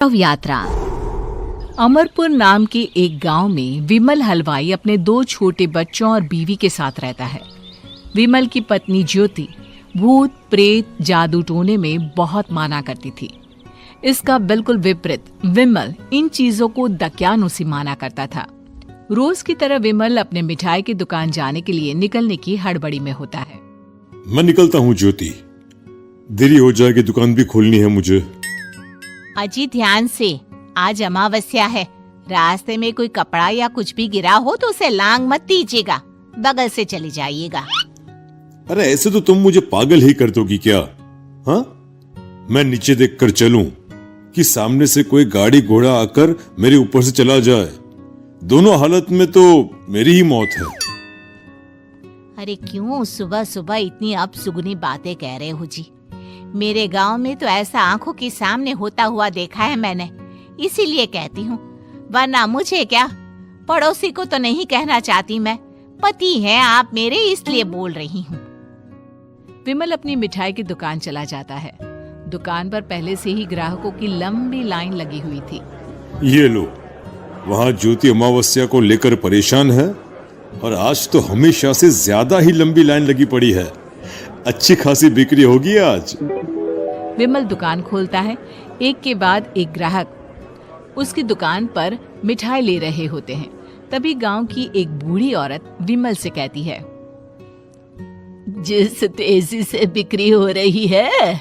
शव यात्रा। अमरपुर नाम के एक गांव में विमल हलवाई अपने 2 छोटे बच्चों और बीवी के साथ रहता है। विमल की पत्नी ज्योति भूत प्रेत जादू टोने में बहुत माना करती थी। इसका बिल्कुल विपरीत विमल इन चीजों को दक्यानुसी माना करता था। रोज की तरह विमल अपने मिठाई की दुकान जाने के लिए निकलने की हड़बड़ी में होता है। मैं निकलता हूँ ज्योति, देरी हो जाएगी, दुकान भी खोलनी है मुझे। अजी ध्यान से, आज अमावस्या है। रास्ते में कोई कपड़ा या कुछ भी गिरा हो तो उसे लांग मत दीजिएगा, बगल से चली जाइएगा। अरे ऐसे तो तुम मुझे पागल ही कर दोगी क्या? हाँ, मैं नीचे देखकर चलूं कि सामने से कोई गाड़ी घोड़ा आकर मेरे ऊपर से चला जाए? दोनों हालत में तो मेरी ही मौत है। अरे क्यों सुबह सुबह इतनी अपसुगनी बातें कह रहे हो जी? मेरे गांव में तो ऐसा आंखों के सामने होता हुआ देखा है मैंने, इसीलिए कहती हूँ, वरना मुझे क्या, पड़ोसी को तो नहीं कहना चाहती मैं। पति हैं आप मेरे, इसलिए बोल रही हूँ। विमल अपनी मिठाई की दुकान चला जाता है। दुकान पर पहले से ही ग्राहकों की लंबी लाइन लगी हुई थी। ये लो, वहाँ ज्योति अमावस्या को लेकर परेशान है और आज तो हमेशा से ज्यादा ही लंबी लाइन लगी पड़ी है। अच्छी खासी बिक्री होगी आज। विमल दुकान खोलता है। एक के बाद एक ग्राहक उसकी दुकान पर मिठाई ले रहे होते हैं। तभी गांव की एक बूढ़ी औरत विमल से कहती है, जिस तेजी से बिक्री हो रही है,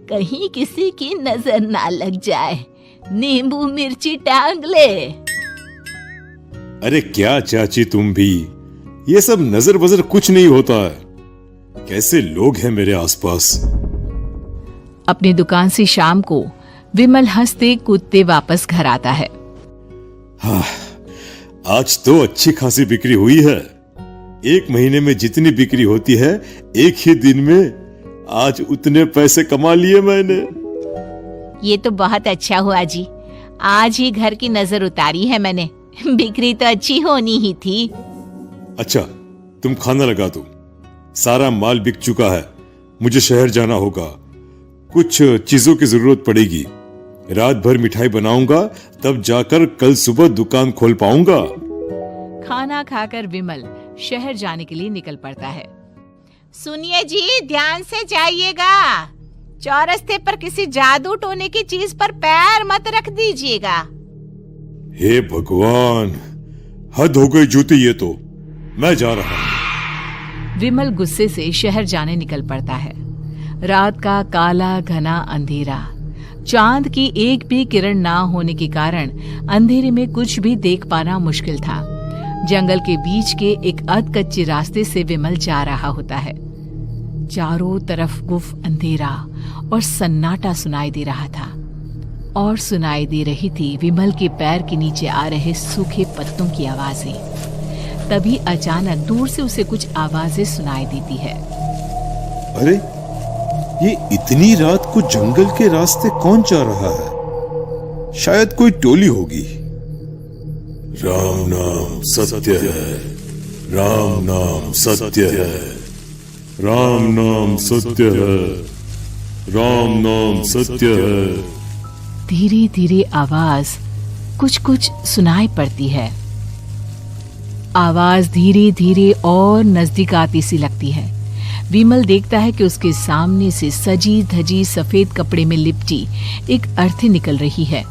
कहीं किसी की नजर ना लग जाए, नींबू मिर्ची टांग ले। अरे क्या चाची तुम भी, ये सब नजर बजर कुछ नहीं होता है। कैसे लोग हैं मेरे आसपास। अपनी दुकान से शाम को विमल हंसते कूदते वापस घर आता है। हाँ, आज तो अच्छी खासी बिक्री हुई है। एक महीने में जितनी बिक्री होती है, एक ही दिन में आज उतने पैसे कमा लिए मैंने। ये तो बहुत अच्छा हुआ जी, आज ही घर की नजर उतारी है मैंने। बिक्री तो अच्छी होनी ही थी। अच्छा, तुम खाना लगा दो, सारा माल बिक चुका है। मुझे शहर जाना होगा, कुछ चीजों की जरूरत पड़ेगी। रात भर मिठाई बनाऊंगा, तब जाकर कल सुबह दुकान खोल पाऊंगा। खाना खाकर विमल शहर जाने के लिए निकल पड़ता है। सुनिए जी, ध्यान से जाइएगा। चौरस्ते पर किसी जादू टोने की चीज पर पैर मत रख दीजिएगा। हे भगवान, हद हो गई ज्योति, ये तो मैं जा रहा हूं। विमल गुस्से से शहर जाने निकल पड़ता है। रात का काला घना अंधेरा, चांद की एक भी किरण ना होने के कारण अंधेरे में कुछ भी देख पाना मुश्किल था। जंगल के बीच के एक अधकच्चे रास्ते से विमल जा रहा होता है। चारों तरफ गुफ अंधेरा और सन्नाटा सुनाई दे रहा था, और सुनाई दे रही थी विमल के पैर के नीचे आ रहे सूखे पत्तों की आवाजें। तभी अचानक दूर से उसे कुछ आवाजें सुनाई देती है। अरे, ये इतनी रात को जंगल के रास्ते कौन जा रहा है? शायद कोई टोली होगी। राम नाम सत्य है, राम नाम सत्य है, राम नाम सत्य है, राम नाम सत्य है। धीरे धीरे आवाज कुछ कुछ सुनाई पड़ती है। आवाज धीरे धीरे और नजदीक आती सी लगती है। विमल देखता है कि उसके सामने से सजी धजी सफेद कपड़े में लिपटी एक अर्थी निकल रही है,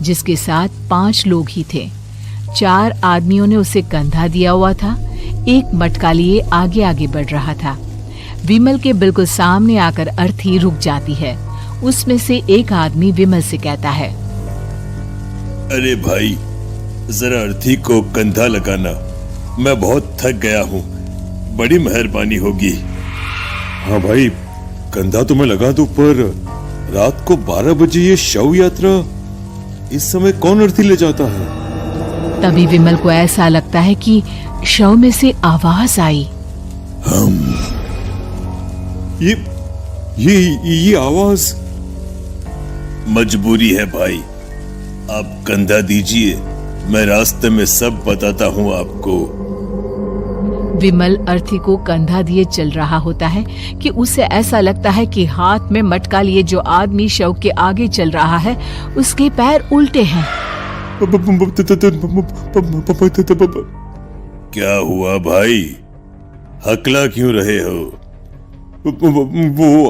जिसके साथ 5 लोग ही थे। 4 आदमियों ने उसे कंधा दिया हुआ था। एक मटका लिए आगे आगे बढ़ रहा था। विमल के बिल्कुल सामने आकर अर्थी रुक जाती है। उसमें से एक आदमी विमल से कहता है, अरे भाई, जरा अर्थी को कंधा लगाना, मैं बहुत थक गया हूँ, बड़ी मेहरबानी होगी। हाँ भाई, कंधा तो मैं लगा दूं, पर रात को 12 बजे ये शव यात्रा, इस समय कौन अर्थी ले जाता है? तभी विमल को ऐसा लगता है कि शव में से आवाज आई, ये आवाज। मजबूरी है भाई, आप कंधा दीजिए, मैं रास्ते में सब बताता हूँ आपको। विमल अर्थी को कंधा दिए चल रहा होता है कि उसे ऐसा लगता है कि हाथ में मटका लिए जो आदमी शव के आगे चल रहा है उसके पैर उल्टे हैं। क्या हुआ भाई, हकला क्यों रहे हो? वो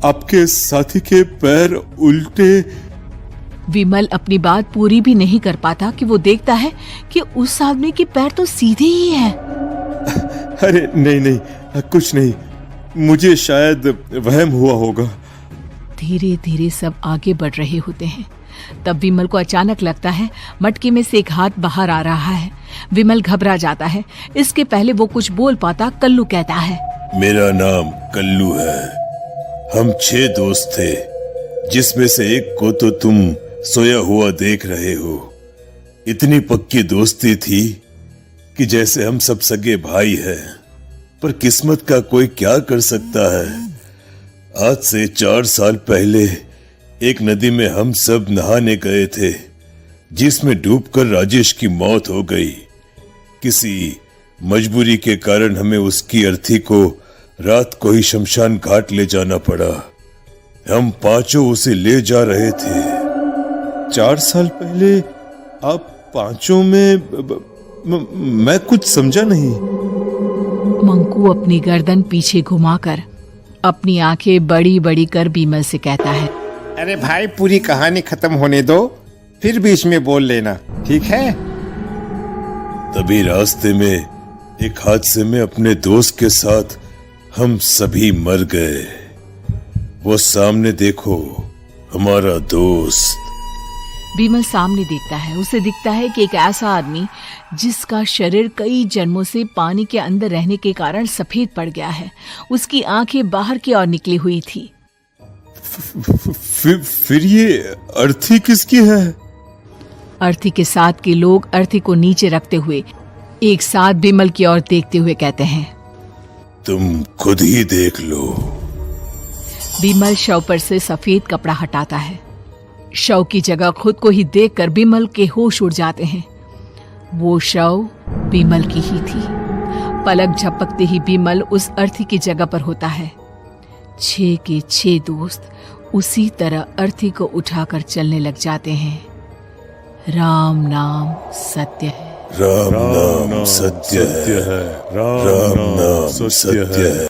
आपके साथी के पैर उल्टे। विमल अपनी बात पूरी भी नहीं कर पाता कि वो देखता है कि उस आदमी के पैर तो सीधे ही हैं। अरे नहीं, कुछ नहीं, मुझे शायद वहम हुआ होगा। धीरे धीरे सब आगे बढ़ रहे होते हैं। तब विमल को अचानक लगता है मटके में से एक हाथ बाहर आ रहा है। विमल घबरा जाता है। इसके पहले वो कुछ बोल पाता, कल्लू कहता है, मेरा नाम कल्लू है। हम 6 दोस्त थे, जिसमें से एक को तो तुम सोया हुआ देख रहे हो। इतनी पक्की दोस्ती थी कि जैसे हम सब सगे भाई हैं। पर किस्मत का कोई क्या कर सकता है। आज से 4 साल पहले एक नदी में हम सब नहाने गए थे, जिसमें डूबकर राजेश की मौत हो गई। किसी मजबूरी के कारण हमें उसकी अर्थी को रात को ही शमशान घाट ले जाना पड़ा। हम 5 उसे ले जा रहे थे। 4 साल पहले आप 5 में मैं कुछ समझा नहीं। मंकू अपनी गर्दन पीछे घुमाकर अपनी आंखें बड़ी बड़ी कर विमल से कहता है, अरे भाई, पूरी कहानी खत्म होने दो, फिर बीच में बोल लेना, ठीक है? तभी रास्ते में एक हादसे में अपने दोस्त के साथ हम सभी मर गए। वो सामने देखो, हमारा दोस्त। विमल सामने देखता है। उसे दिखता है कि एक ऐसा आदमी जिसका शरीर कई जन्मों से पानी के अंदर रहने के कारण सफेद पड़ गया है। उसकी आंखें बाहर की ओर निकली हुई थी। फिर ये अर्थी किसकी है? अर्थी के साथ के लोग अर्थी को नीचे रखते हुए एक साथ विमल की ओर देखते हुए कहते हैं, तुम खुद ही देख लो। विमल शव पर से सफेद कपड़ा हटाता है। शव की जगह खुद को ही देखकर विमल के होश उड़ जाते हैं। वो शव विमल की ही थी। पलक झपकते ही विमल उस अर्थी की जगह पर होता है। 6 के 6 दोस्त उसी तरह अर्थी को उठाकर चलने लग जाते हैं। राम नाम सत्य है। राम नाम सत्य है। राम नाम सत्य है।